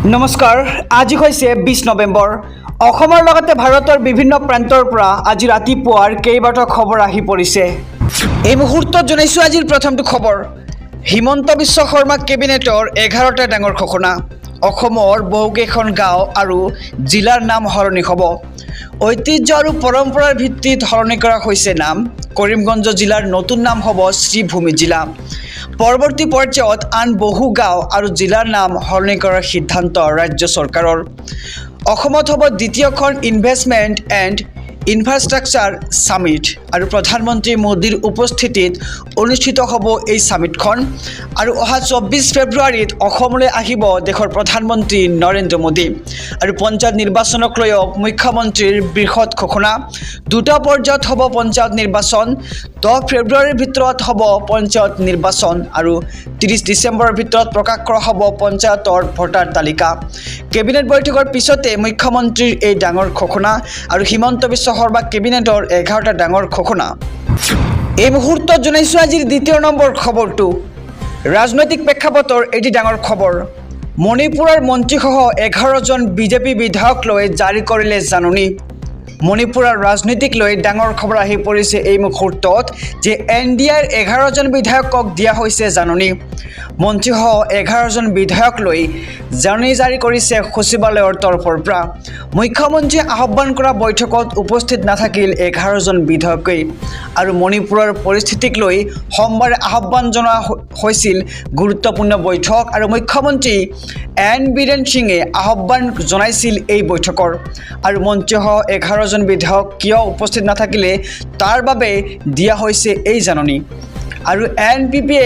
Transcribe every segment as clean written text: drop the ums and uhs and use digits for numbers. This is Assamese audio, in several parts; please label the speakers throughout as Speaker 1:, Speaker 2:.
Speaker 1: নমস্কাৰ আজি হৈছে 20 নৱেম্বৰ অসমৰ লগতে ভাৰতৰ বিভিন্ন প্ৰান্তৰ পৰা আজি ৰাতিপুৱাৰ কেইবাটাও খবৰ আহি পৰিছে এই মুহূৰ্তত জনাইছো আজিৰ প্ৰথমটো খবৰ হিমন্ত বিশ্ব শৰ্মা কেবিনেটৰ 11টা ডাঙৰ ঘোষণা অসমৰ বহুকেইখন গাঁও আৰু জিলাৰ নাম সলনি হ'ব ঐতিহ্য আৰু পৰম্পৰাৰ ভিত্তিত সলনি কৰা হৈছে নাম কৰিমগঞ্জ জিলাৰ নতুন নাম হ'ব শ্ৰীভূমি জিলা পৰৱৰ্তী পৰ্যায়ত আন বহু গাঁও আৰু জিলাৰ নাম সলনি কৰাৰ সিদ্ধান্ত ৰাজ্য চৰকাৰৰ অসমত হ'ব দ্বিতীয়খন ইনভেষ্টমেণ্ট এণ্ড ইনফ্ৰাষ্ট্ৰাকচাৰ সামিট আৰু প্ৰধানমন্ত্ৰী মোদীৰ উপস্থিতিত অনুষ্ঠিত হ'ব এই সামিটখন আৰু অহা 24 ফেব্ৰুৱাৰীত অসমলৈ আহিব দেশৰ প্ৰধানমন্ত্ৰী নৰেন্দ্ৰ মোদী আৰু পঞ্চায়ত নিৰ্বাচনক লৈ মুখ্যমন্ত্ৰীৰ বৃহৎ ঘোষণা দুটা পৰ্যায়ত হ'ব পঞ্চায়ত নিৰ্বাচন 10 ফেব্ৰুৱাৰীৰ ভিতৰত হ'ব পঞ্চায়ত নিৰ্বাচন আৰু 30 ডিচেম্বৰৰ ভিতৰত প্ৰকাশ কৰা হ'ব পঞ্চায়তৰ ভোটাৰ তালিকা কেবিনেট বৈঠকৰ পিছতে মুখ্যমন্ত্ৰীৰ এই ডাঙৰ ঘোষণা আৰু হিমন্ত বিশ্ব শৰ্মা কেবিনেটৰ 11টা ডাঙৰ ঘোষণা এই মুহূৰ্তত জনাইছো আজিৰ দ্বিতীয় নম্বৰ খবৰটো ৰাজনৈতিক প্ৰেক্ষাপটৰ এটি ডাঙৰ খবৰ মণিপুৰৰ মন্ত্ৰীসহ 11 জন বিজেপি বিধায়ক লৈ জাৰি কৰিলে জাননী মণিপুৰৰ ৰাজনীতিক লৈ ডাঙৰ খবৰ আহি পৰিছে এই মুহূৰ্তত যে এনডিআৰ 11 জন বিধায়কক দিয়া হৈছে জাননী মন্ত্ৰীসহ 11 জন বিধায়ক লৈ জাননী জাৰি কৰিছে সচিবালয়ৰ তৰফৰ পৰা মুখ্যমন্ত্ৰীয়ে আহ্বান কৰা বৈঠকত উপস্থিত নাথাকিল 11 জন বিধায়কে আৰু মণিপুৰৰ পৰিস্থিতিক লৈ সোমবাৰে আহ্বান জনোৱা হৈছিল গুৰুত্বপূৰ্ণ বৈঠক আৰু মুখ্যমন্ত্ৰী এন বীৰেন সিঙে আহ্বান জনাইছিল এই বৈঠকৰ আৰু মন্ত্ৰীসহ 11 জন বিধায়ক কিয় উপস্থিত নাথাকিলে তাৰ বাবে দিয়া হৈছে এই জাননী আৰু এনপিপিয়ে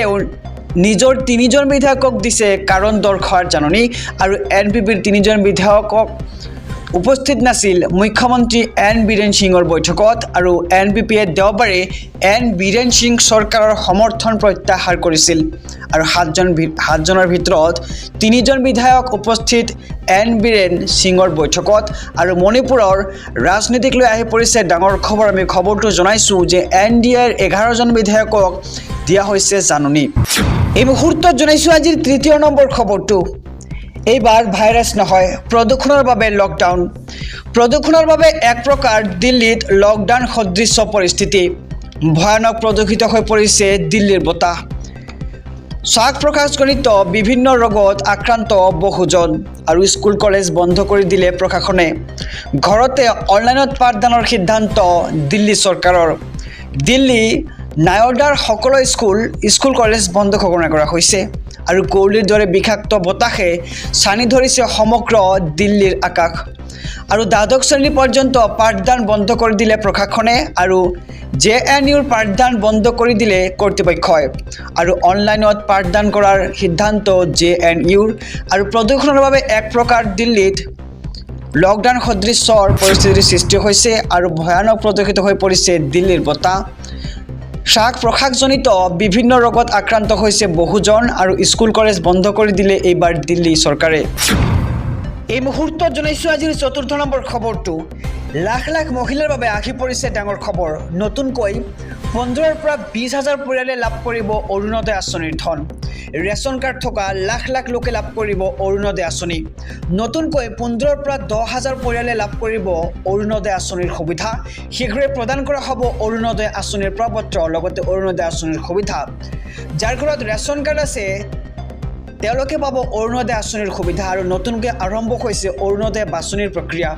Speaker 1: নিজৰ 3 জন বিধায়কক দিছে কাৰণ দৰ্শাৰ জাননী আৰু এনপিপিৰ 3 জন বিধায়কক উপস্থিত নাছিল মুখ্যমন্ত্ৰী এন বীৰেন সিঙৰ বৈঠকত আৰু এনপিপিয়ে দেওবাৰে এন বীৰেন সিং চৰকাৰৰ সমৰ্থন প্ৰত্যাহাৰ কৰিছিল আৰু 7 জনৰ ভিতৰত 3 জন বিধায়ক উপস্থিত এন বীৰেন সিঙৰ বৈঠকত আৰু মণিপুৰৰ ৰাজনীতিক লৈ আহি পৰিছে ডাঙৰ খবৰ আমি খবৰটো জনাইছো যে এনডিআৰ 11 জন বিধায়কক দিয়া হৈছে জাননী এই মুহূৰ্তত জনাইছো আজিৰ তৃতীয় নম্বৰ খবৰটো এইবাৰ ভাইৰাছ নহয় প্ৰদূষণৰ বাবে লকডাউন প্ৰদূষণৰ বাবে এক প্ৰকাৰ দিল্লীত লকডাউন সদৃশ্য পৰিস্থিতি ভয়ানক প্ৰদূষিত হৈ পৰিছে দিল্লীৰ বতাহ শ্বাস প্ৰশ্বাসজনিত বিভিন্ন ৰোগত আক্ৰান্ত বহুজন আৰু স্কুল কলেজ বন্ধ কৰি দিলে প্ৰশাসনে ঘৰতে অনলাইনত পাঠদানৰ সিদ্ধান্ত দিল্লী চৰকাৰৰ দিল্লী নায়দাৰ সকলো স্কুল কলেজ বন্ধ ঘোষণা কৰা হৈছে আৰু কুঁৱলীৰ দৰে বিষাক্ত বতাহে ছানি ধৰিছে সমগ্ৰ দিল্লীৰ আকাশ আৰু দ্বাদশ শ্ৰেণী পৰ্যন্ত পাঠদান বন্ধ কৰি দিলে প্ৰশাসনে আৰু জেএনইউৰ পাঠদান বন্ধ কৰি দিলে কৰ্তৃপক্ষই আৰু অনলাইনত পাঠদান কৰাৰ সিদ্ধান্ত জেএনইউৰ আৰু প্ৰদূষণৰ বাবে এক প্ৰকাৰ দিল্লীত লকডাউন সদৃশ্য পৰিস্থিতিৰ সৃষ্টি হৈছে আৰু ভয়ানক প্ৰদূষিত হৈ পৰিছে দিল্লীৰ বতাহ শ্বাস প্ৰশ্বাসজনিত বিভিন্ন ৰোগত আক্ৰান্ত হৈছে বহুজন আৰু স্কুল কলেজ বন্ধ কৰি দিলে এইবাৰ দিল্লী চৰকাৰে এই মুহূৰ্তত জনাইছো আজিৰ চতুৰ্থ নম্বৰ খবৰটো লাখ লাখ মহিলাৰ বাবে আহি পৰিছে ডাঙৰ খবৰ নতুনকৈ 15ৰ পৰা 20,000 পৰিয়ালে লাভ কৰিব অৰুণোদয় আঁচনিৰ ধন ৰেচন কাৰ্ড থকা লাখ লাখ লোকে লাভ কৰিব অৰুণোদয় আঁচনি নতুনকৈ 15ৰ পৰা 10,000 পৰিয়ালে লাভ কৰিব অৰুণোদয় আঁচনিৰ সুবিধা শীঘ্ৰে প্ৰদান কৰা হ'ব অৰুণোদয় আঁচনিৰ প্ৰপত্ৰ লগতে অৰুণোদয় আঁচনিৰ সুবিধা যাৰ ঘৰত ৰেচন কাৰ্ড আছে তেওঁলোকে পাব অৰুণোদয় আঁচনিৰ সুবিধা আৰু নতুনকৈ আৰম্ভ হৈছে অৰুণোদয় বাছনিৰ প্ৰক্ৰিয়া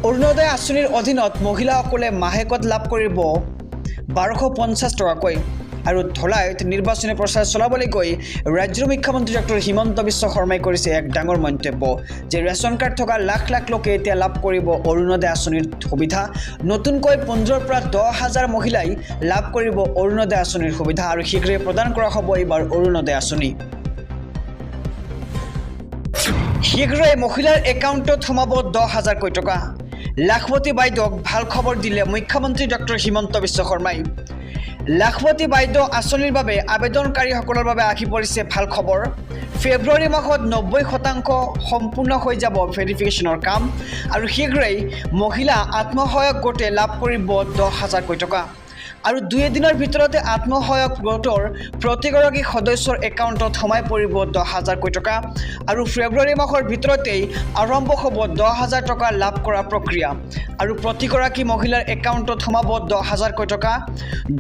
Speaker 1: অৰুণোদয় আঁচনিৰ অধীনত মহিলাসকলে মাহেকত লাভ কৰিব 1250 টকাকৈ আৰু ধলাইত নিৰ্বাচনী প্ৰচাৰ চলাবলৈ গৈ ৰাজ্যৰ মুখ্যমন্ত্ৰী ডক্টৰ হিমন্ত বিশ্ব শৰ্মাই কৰিছে এক ডাঙৰ মন্তব্য যে ৰেচন কাৰ্ড থকা লাখ লাখ লোকে এতিয়া লাভ কৰিব অৰুণোদয় আঁচনিৰ সুবিধা নতুনকৈ 15ৰ পৰা 10,000 মহিলাই লাভ কৰিব অৰুণোদয় আঁচনিৰ সুবিধা আৰু শীঘ্ৰে প্ৰদান কৰা হ'ব এইবাৰ অৰুণোদয় আঁচনি শীঘ্ৰে মহিলাৰ একাউণ্টত সোমাব 10,000 কোটি টকা লাখপতি বাইদেউক ভাল খবৰ দিলে মুখ্যমন্ত্ৰী ডক্টৰ হিমন্ত বিশ্ব শৰ্মাই লাখপতি বাইদেউ আঁচনিৰ বাবে আবেদনকাৰীসকলৰ বাবে আহি পৰিছে ভাল খবৰ ফেব্ৰুৱাৰী মাহত 90% সম্পূৰ্ণ হৈ যাব ভেৰিফিকেশ্যনৰ কাম আৰু শীঘ্ৰেই মহিলা আত্মসহায়ক গোটে লাভ কৰিব 10,000 কোটি টকা আৰু 2 দিনৰ ভিতৰতে আত্মসহায়ক গোটৰ প্ৰতিগৰাকী সদস্যৰ একাউণ্টত সোমাই পৰিব 10,000 টকা আৰু ফেব্ৰুৱাৰী মাহৰ ভিতৰতেই আৰম্ভ হ'ব 10,000 টকা লাভ কৰা প্ৰক্ৰিয়া আৰু প্ৰতিগৰাকী মহিলাৰ একাউণ্টত সোমাব 10,000 টকা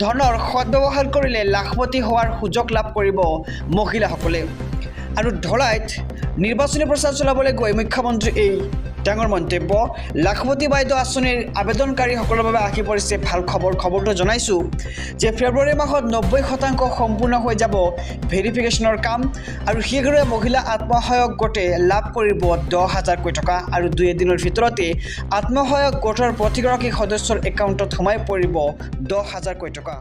Speaker 1: ধনৰ সদ্ব্যৱহাৰ কৰিলে লাখপতি হোৱাৰ সুযোগ লাভ কৰিব মহিলাসকলে আৰু ধলাইত নিৰ্বাচনী প্ৰচাৰ চলাবলৈ গৈ মুখ্যমন্ত্ৰী এই ডাঙৰ মন্তব্য লাখপতি বাইদেউ আঁচনিৰ আবেদনকাৰীসকলৰ বাবে আহি পৰিছে ভাল খবৰটো জনাইছোঁ যে ফেব্ৰুৱাৰী মাহত 90% সম্পূৰ্ণ হৈ যাব ভেৰিফিকেশ্যনৰ কাম আৰু শীঘ্ৰে মহিলা আত্মসহায়ক গোটে লাভ কৰিব 10,000 টকা আৰু 2 দিনৰ ভিতৰতে আত্মসহায়ক গোটৰ প্ৰতিগৰাকী সদস্যৰ একাউণ্টত সোমাই পৰিব 10,000 টকা